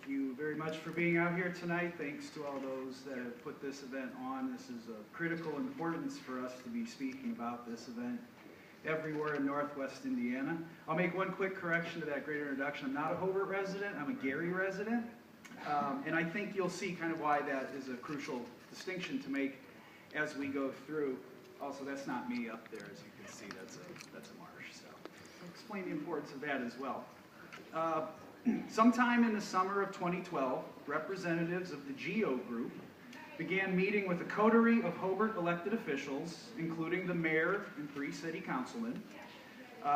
you very much for being out here tonight. Thanks to all those that have put this event on. This is of critical importance for us to be speaking about this event everywhere in Northwest Indiana. I'll make one quick correction to that great introduction. I'm not a Hobart resident, I'm a Gary resident. And I think you'll see kind of why that is a crucial distinction to make as we go through. Also, that's not me up there, as you can see, that's a marsh. So I'll explain the importance of that as well. Sometime in the summer of 2012, representatives of the GEO group began meeting with a coterie of Hobart elected officials, including the mayor and 3 city councilmen.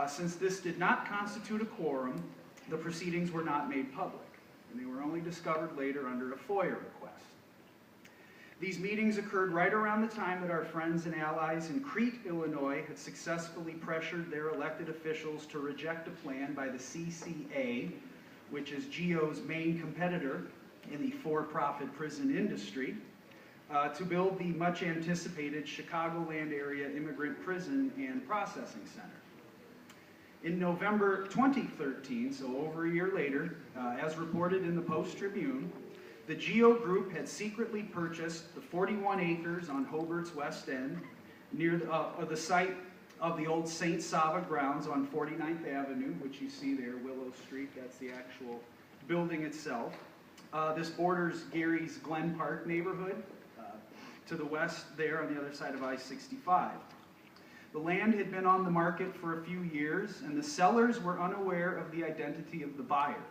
Since this did not constitute a quorum, the proceedings were not made public, and they were only discovered later under a FOIA request. These meetings occurred right around the time that our friends and allies in Crete, Illinois had successfully pressured their elected officials to reject a plan by the CCA, which is GEO's main competitor in the for-profit prison industry, to build the much anticipated Chicagoland area immigrant prison and processing center. In November 2013, so over a year later, as reported in the Post-Tribune, the GEO group had secretly purchased the 41 acres on Hobart's west end near the site of the old St. Sava grounds on 49th Avenue, which you see there, Willow Street. That's the actual building itself. This borders Gary's Glen Park neighborhood to the west there on the other side of I-65. The land had been on the market for a few years, and the sellers were unaware of the identity of the buyer.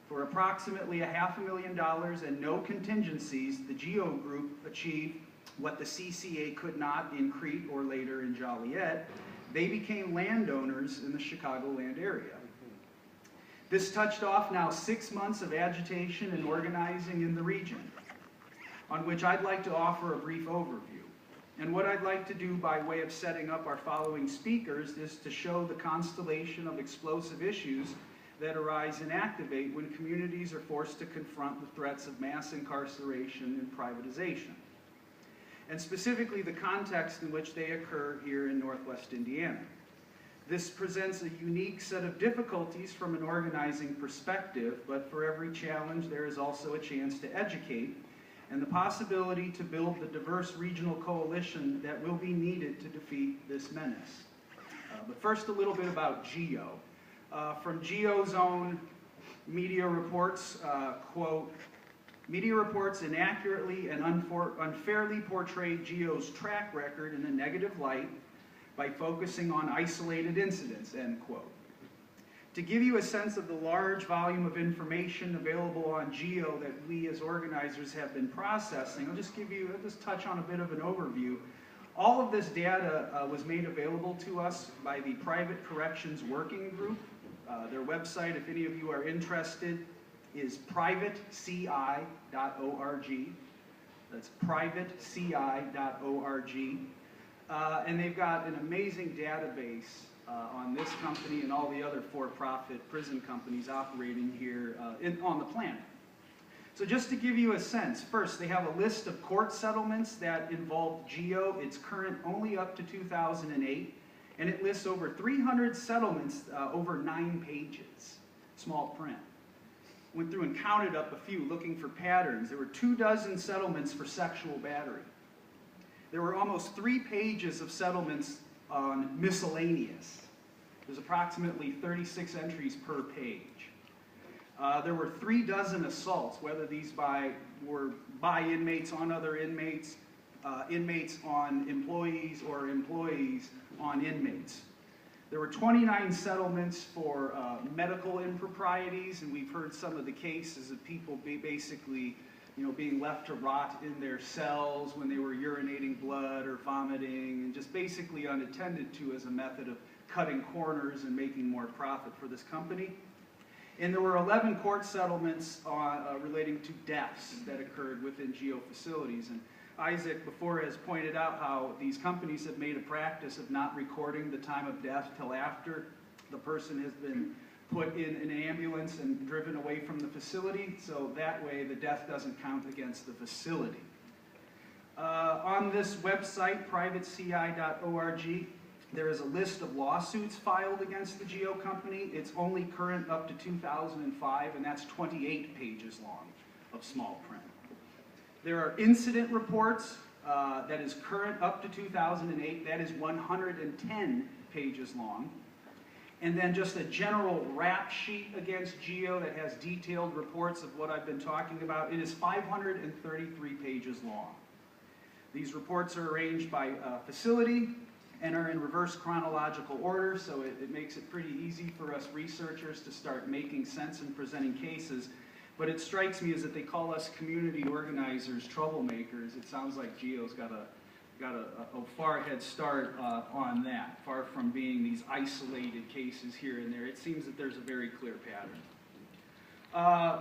For approximately $500,000 and no contingencies, the GEO group achieved what the CCA could not in Crete or later in Joliet. They became landowners in the Chicagoland area. This touched off now 6 months of agitation and organizing in the region, on which I'd like to offer a brief overview. And what I'd like to do by way of setting up our following speakers is to show the constellation of explosive issues that arise and activate when communities are forced to confront the threats of mass incarceration and privatization, and specifically the context in which they occur here in Northwest Indiana. This presents a unique set of difficulties from an organizing perspective, but for every challenge there is also a chance to educate and the possibility to build the diverse regional coalition that will be needed to defeat this menace. But first, a little bit about GEO. From GEO's own media reports, quote, "Media reports inaccurately and unfairly portray GEO's track record in a negative light by focusing on isolated incidents," end quote. To give you a sense of the large volume of information available on GEO that we as organizers have been processing, I'll just touch on a bit of an overview. All of this data was made available to us by the Private Corrections Working Group. Their website, if any of you are interested, is privateci.org. That's privateci.org. And they've got an amazing database on this company and all the other for-profit prison companies operating here on the planet. So just to give you a sense, first, they have a list of court settlements that involve GEO. It's current only up to 2008, and it lists over 300 settlements over 9 pages, small print. Went through and counted up a few, looking for patterns. There were 24 settlements for sexual battery. There were almost 3 pages of settlements on miscellaneous. There's approximately 36 entries per page. There were 36 assaults, whether these were by inmates on other inmates, inmates on employees, or employees on inmates. There were 29 settlements for medical improprieties, and we've heard some of the cases of people basically, being left to rot in their cells when they were urinating blood or vomiting, and just basically unattended to as a method of cutting corners and making more profit for this company. And there were 11 court settlements relating to deaths that occurred within GEO facilities. And Isaac before has pointed out how these companies have made a practice of not recording the time of death till after the person has been put in an ambulance and driven away from the facility, so that way the death doesn't count against the facility. On this website, privateci.org, There is a list of lawsuits filed against the GEO company. It's only current up to 2005, and that's 28 pages long of small print. There are incident reports that is current up to 2008. That is 110 pages long. And then just a general rap sheet against GEO that has detailed reports of what I've been talking about. It is 533 pages long. These reports are arranged by facility and are in reverse chronological order, so it makes it pretty easy for us researchers to start making sense and presenting cases. But it strikes me as that they call us community organizers troublemakers. It sounds like GEO's got a far head start on that, far from being these isolated cases here and there. It seems that there's a very clear pattern.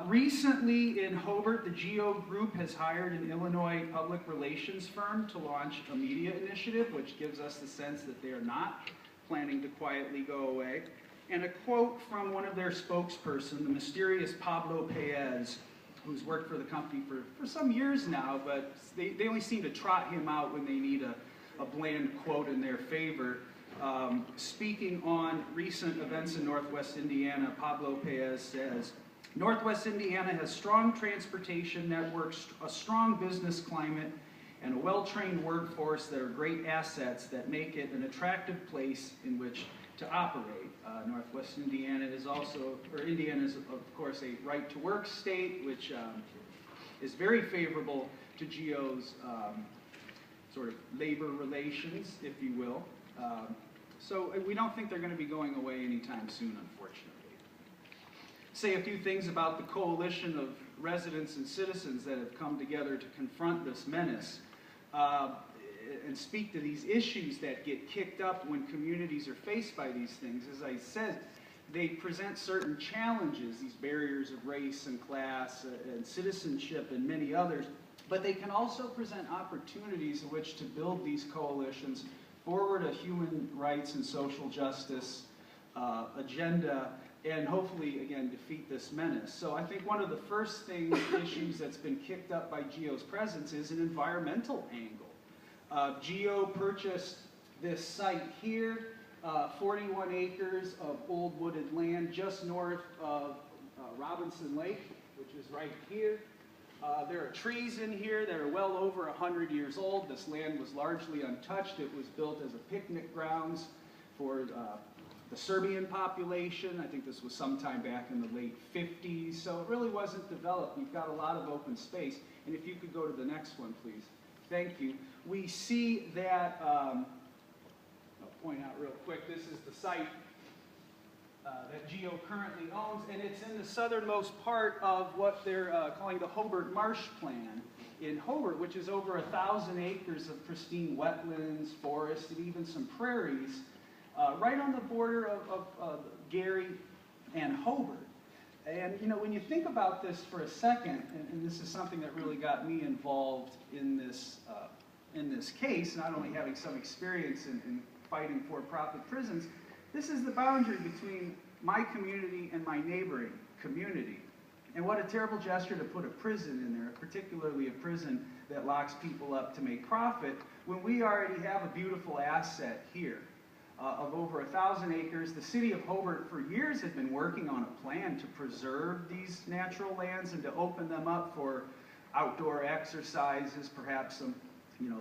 Recently in Hobart, the GEO Group has hired an Illinois public relations firm to launch a media initiative, which gives us the sense that they are not planning to quietly go away. And a quote from one of their spokesperson, the mysterious Pablo Paez, who's worked for the company for some years now, but they only seem to trot him out when they need a bland quote in their favor. Speaking on recent events in Northwest Indiana, Pablo Paez says, Northwest Indiana has strong transportation networks, a strong business climate, and a well-trained workforce that are great assets that make it an attractive place in which to operate. Northwest Indiana is also, or Indiana is of course a right-to-work state, which is very favorable to GEO's sort of labor relations, if you will. So we don't think they're going to be going away anytime soon, unfortunately. Say a few things about the coalition of residents and citizens that have come together to confront this menace and speak to these issues that get kicked up when communities are faced by these things. As I said, they present certain challenges, these barriers of race and class and citizenship and many others, but they can also present opportunities in which to build these coalitions forward a human rights and social justice agenda, and hopefully, again, defeat this menace. So I think one of the first issues that's been kicked up by GEO's presence is an environmental angle. GEO purchased this site here, 41 acres of old wooded land just north of Robinson Lake, which is right here. There are trees in here that are well over 100 years old. This land was largely untouched. It was built as a picnic grounds for the Serbian population. I think this was sometime back in the late 50s, so it really wasn't developed. We've got a lot of open space. And if you could go to the next one, please. Thank you. We see that, I'll point out real quick, this is the site that GEO currently owns, and it's in the southernmost part of what they're calling the Hobart Marsh Plan in Hobart, which is over 1,000 acres of pristine wetlands, forests, and even some prairies, right on the border of Gary and Hobart. And you know, when you think about this for a second, and this is something that really got me involved in this case, not only having some experience in fighting for-profit prisons, this is the boundary between my community and my neighboring community. And what a terrible gesture to put a prison in there, particularly a prison that locks people up to make profit, when we already have a beautiful asset here. Of over 1,000 acres. The city of Hobart for years had been working on a plan to preserve these natural lands and to open them up for outdoor exercises, perhaps some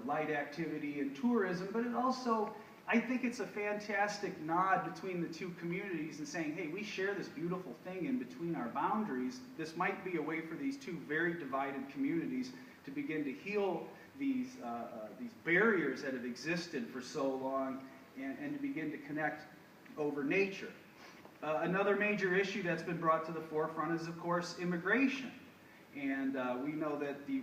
light activity and tourism, but it also, I think it's a fantastic nod between the two communities and saying, hey, we share this beautiful thing in between our boundaries. This might be a way for these two very divided communities to begin to heal these barriers that have existed for so long, and to begin to connect over nature. Another major issue that's been brought to the forefront is, of course, immigration. And we know that the